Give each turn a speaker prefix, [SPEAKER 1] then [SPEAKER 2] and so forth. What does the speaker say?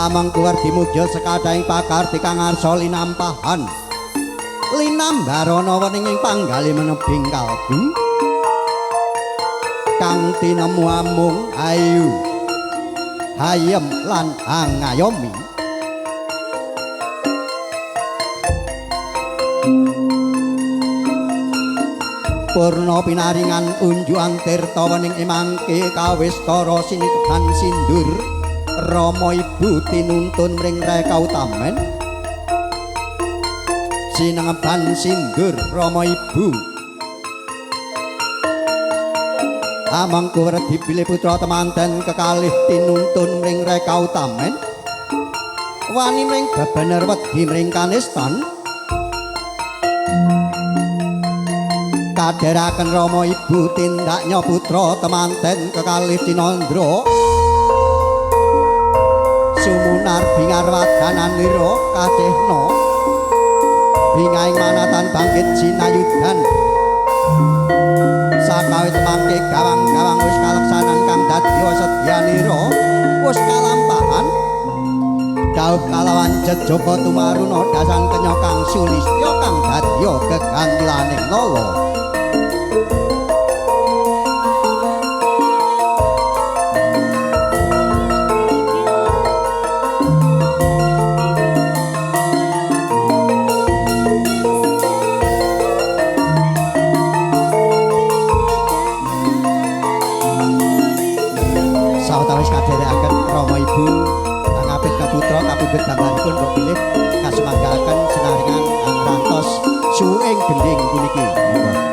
[SPEAKER 1] amangku werdi muja sekadaing pakarti kang arsa linampahan linambarana wening panggali menebing kalbu kang tinemu amung ayu hayem lan angayomi purna pinaringan unjuang tirta wening imangke kawistara siniketan sindur Rama Ibu tinuntun mring Rekautamen sinengeban sindur Rama Ibu amangku werdi bilih putra temanten kekalih tinuntun mring Rekautamen wani mring bebener wedi mring kanistan kadheraken Rama Ibu tindaknya putra temanten kekalih Tinandra sumunar bingar wadananira kadehna bingaing manatan bangkit sinayudan sakawit mangke gawang-gawang wis kaleksanan kang dadya sedyanira wis kalampahan dawuh kalawan jejaba tumaruna dasan kenya kang sulistya kang dadya gegantilaning nala kapundhut gambaripun kok pilih kasumanggaken senaringan ngrantos suwing gending puniki.